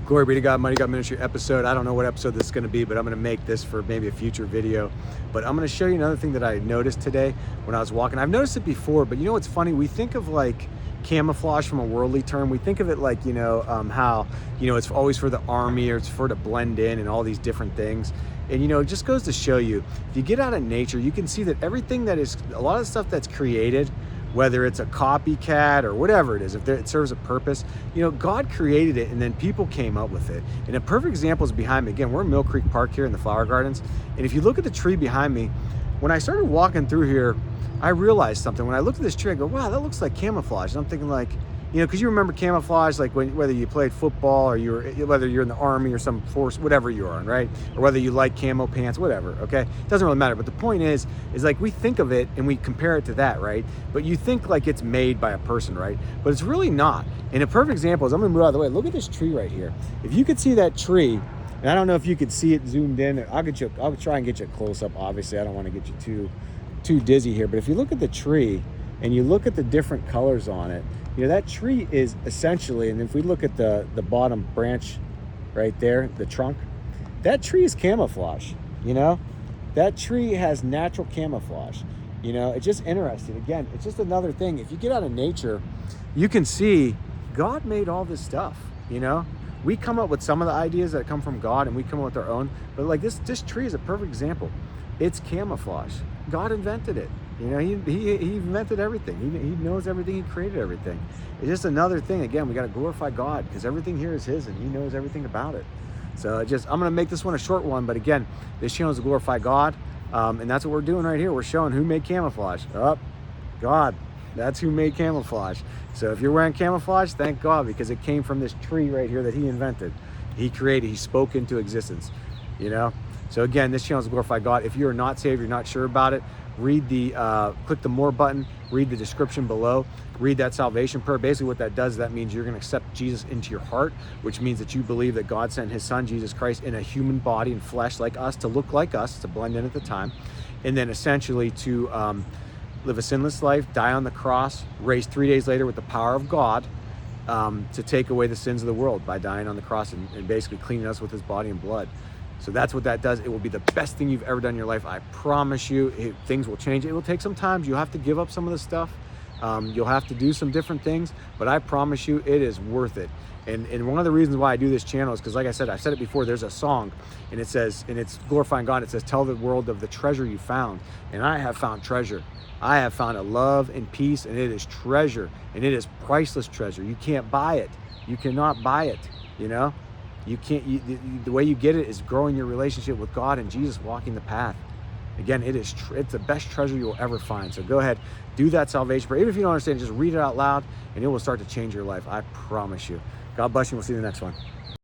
Glory be to God, Mighty God Ministry episode. I don't know what episode this is going to be, but I'm going to make this for maybe a future video. But I'm going to show you another thing that I noticed today when I was walking. I've noticed it before, but you know what's funny? We think of like camouflage from a worldly term. We think of it like, how, it's always for the army or it's for to blend in and all these different things. And, it just goes to show you, if you get out of nature, you can see that everything that is, a lot of the stuff that's created, whether it's a copycat or whatever it is, if it serves a purpose, God created it and then people came up with it. And a perfect example is behind me. Again, we're in Mill Creek Park here in the flower gardens. And if you look at the tree behind me, when I started walking through here, I realized something. When I looked at this tree, I go, wow, that looks like camouflage. And I'm thinking like, because you remember camouflage, like whether you played football or whether you're in the army or some force, whatever you are, right? Or whether you like camo pants, whatever, okay? It doesn't really matter. But the point is like we think of it and we compare it to that, right? But you think like it's made by a person, right? But it's really not. And a perfect example is, I'm gonna move out of the way. Look at this tree right here. If you could see that tree, and I don't know if you could see it zoomed in. I'll try and get you a close up. Obviously, I don't want to get you too dizzy here. But if you look at the tree and you look at the different colors on it, that tree is essentially, and if we look at the bottom branch right there, the trunk, that tree is camouflage, that tree has natural camouflage. It's just interesting. Again, it's just another thing. If you get out of nature, you can see God made all this stuff, We come up with some of the ideas that come from God and we come up with our own, but like this tree is a perfect example. It's camouflage. God invented it. He invented everything. He knows everything. He created everything. It's just another thing. Again, we got to glorify God because everything here is His and He knows everything about it. So I'm going to make this one a short one, but again, this channel is to glorify God, and that's what we're doing right here. We're showing who made camouflage. God. That's who made camouflage. So if you're wearing camouflage, thank God, because it came from this tree right here that He invented. He created. He spoke into existence. So again, this channel is to glorify God. If you're not saved, you're not sure about it, read click the more button, read the description below, read that salvation prayer. Basically what that does, that means you're going to accept Jesus into your heart, which means that you believe that God sent His Son, Jesus Christ, in a human body and flesh like us, to look like us, to blend in at the time, and then essentially to live a sinless life, die on the cross, raised 3 days later with the power of God, to take away the sins of the world by dying on the cross and basically cleaning us with His body and blood. So that's what that does. It will be the best thing you've ever done in your life. I promise you, things will change. It will take some time. You'll have to give up some of the stuff. You'll have to do some different things, but I promise you it is worth it. And one of the reasons why I do this channel is because, like I said, I've said it before, there's a song and it says, and it's glorifying God. It says, tell the world of the treasure you found. And I have found treasure. I have found a love and peace, and it is treasure, and it is priceless treasure. You can't buy it. You cannot buy it, You can't. The way you get it is growing your relationship with God and Jesus, walking the path. Again, it's the best treasure you'll ever find. So go ahead, do that salvation prayer. Even if you don't understand, just read it out loud, and it will start to change your life. I promise you. God bless you. We'll see you in the next one.